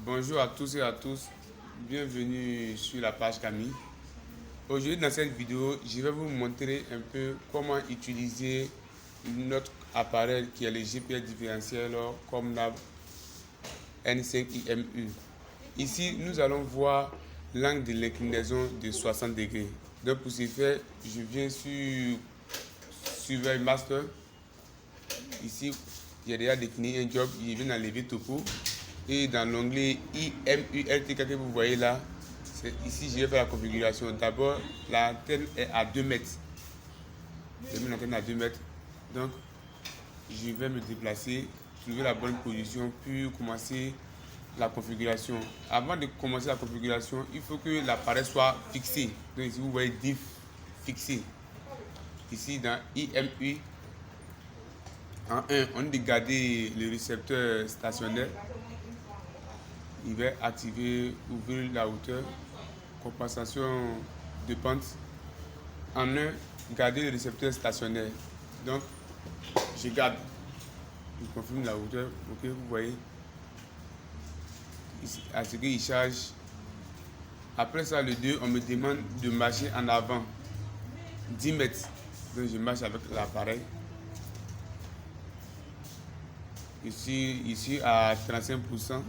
Bonjour à tous et à tous, bienvenue sur la page Camille. Aujourd'hui dans cette vidéo, je vais vous montrer un peu comment utiliser notre appareil qui est le GPS différentiel comme la N5IMU. Ici, nous allons voir l'angle de l'inclinaison de 60 degrés. Donc pour ce faire, je viens sur Survey Master. Ici, j'ai déjà défini un job, je viens d'enlever topo. Et dans l'onglet IMULTK que vous voyez là, ici je vais faire la configuration. D'abord, l'antenne est à 2 mètres. Je mets l'antenne à 2 mètres. Donc, je vais me déplacer, trouver la bonne position, puis commencer la configuration. Avant de commencer la configuration, il faut que l'appareil soit fixé. Donc ici vous voyez diff fixé. Ici dans IMU, en 1, on dit de garder le récepteur stationnaire. Il va activer, ouvrir la hauteur, compensation de pente. En 1, garder le récepteur stationnaire. Donc, je garde, je confirme la hauteur. Ok, vous voyez, ici, à ce qu'il charge. Après ça, le 2, on me demande de marcher en avant 10 mètres. Donc, je marche avec l'appareil. Ici à 35%.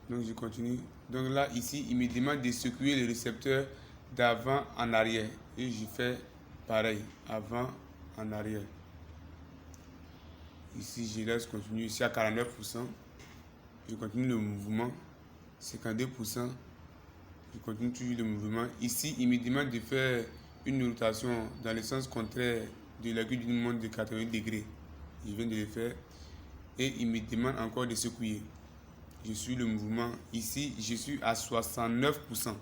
Donc je continue. Donc là, ici, il me demande de secouer le récepteur d'avant en arrière. Et je fais pareil, avant en arrière. Ici, je laisse continuer. Ici à 49%. Je continue le mouvement. 52%. Je continue toujours le mouvement. Ici, il me demande de faire une rotation dans le sens contraire de l'aiguille d'une montre de 80 degrés. Je viens de le faire. Et il me demande encore de secouer. Je suis le mouvement. Ici, je suis à 69%.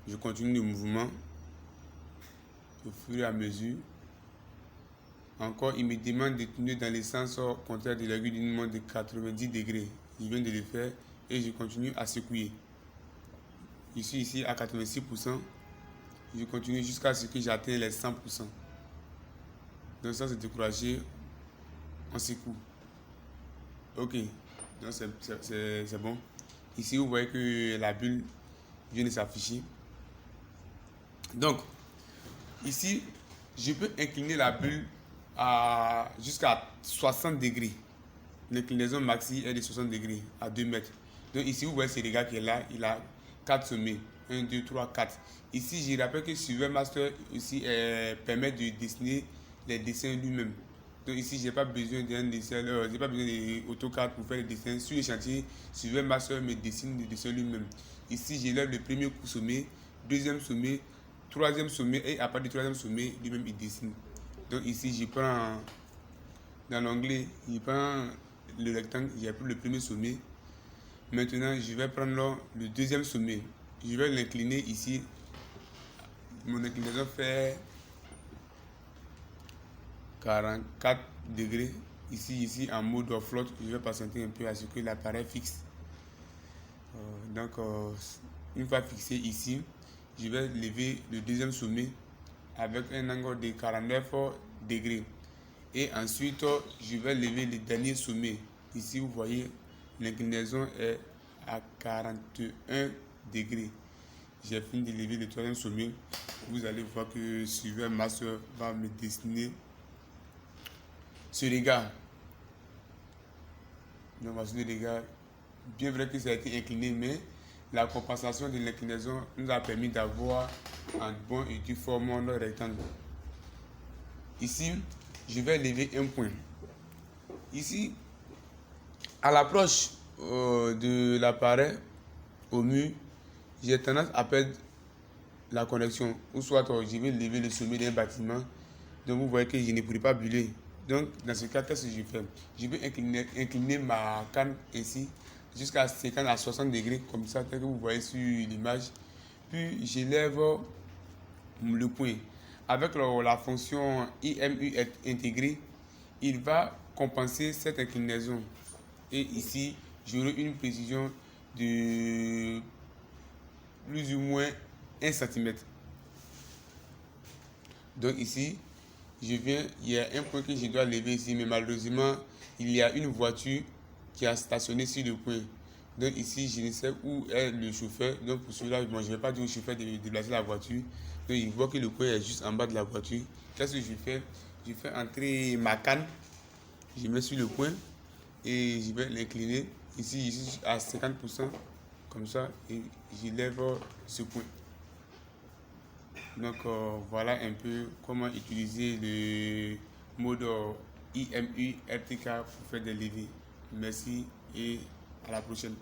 Je continue le mouvement au fur et à mesure. Encore, il me demande de tourner dans le sens contraire de l'aiguille d'une montre de 90 degrés. Je viens de le faire et je continue à secouer. Je suis ici à 86%. Je continue jusqu'à ce que j'atteigne les 100%. Donc sans se décourager, on secoue. Ok. Donc c'est bon. Ici, vous voyez que la bulle vient de s'afficher. Donc, ici, je peux incliner la bulle jusqu'à 60 degrés. L'inclinaison maxi est de 60 degrés à 2 mètres. Donc ici, vous voyez ce dégât qui est là, il a 4 sommets. 1, 2, 3, 4. Ici, je rappelle que Survey Master aussi permet de dessiner les dessins lui-même. Donc ici, je n'ai pas besoin d'un dessin, j'ai pas besoin d'AutoCAD pour faire les dessins. Sur le chantier, Survey Master me dessine le dessin lui-même. Ici, j'élève le premier coup sommet, deuxième sommet, troisième sommet, et à partir du troisième sommet, lui-même il dessine. Donc ici, je prends dans l'onglet, je prends le rectangle, j'ai pris le premier sommet. Maintenant, je vais prendre le deuxième sommet. Je vais l'incliner ici. Mon inclinaison fait 44 degrés. Ici en mode flotte, je vais patienter un peu à ce que l'appareil fixe. Donc, une fois fixé ici, je vais lever le deuxième sommet avec un angle de 49 degrés. Et ensuite, je vais lever le dernier sommet. Ici, vous voyez, l'inclinaison est à 41 degrés. J'ai fini de lever le troisième sommet. Vous allez voir que Survey Master va me dessiner ce dégât. Donc, voici le dégât. Bien vrai que ça a été incliné, mais la compensation de l'inclinaison nous a permis d'avoir un bon et du format rectangle. Ici, je vais lever un point. Ici, à l'approche de l'appareil au mur, j'ai tendance à perdre la connexion. Ou soit je vais lever le sommet d'un bâtiment. Donc vous voyez que je ne pourrai pas buller. Donc dans ce cas, qu'est-ce que je fais? Je vais incliner ma canne ici jusqu'à 50 à 60 degrés, comme ça, tel que vous voyez sur l'image. Puis j'élève le point. Avec la fonction IMU intégrée, il va compenser cette inclinaison. Et ici, j'aurai une précision de plus ou moins 1 cm. Donc ici, il y a un point que je dois lever ici, mais malheureusement, il y a une voiture qui a stationné sur le point. Donc ici, je ne sais où est le chauffeur. Donc pour cela, bon, je ne vais pas dire au chauffeur de déplacer la voiture. Donc il voit que le point est juste en bas de la voiture. Qu'est-ce que je fais? Je fais entrer ma canne, je mets sur le point et je vais l'incliner. Ici, je suis à 50%, comme ça, et je lève ce point. Donc voilà un peu comment utiliser le mode IMU RTK pour faire des levées. Merci et à la prochaine.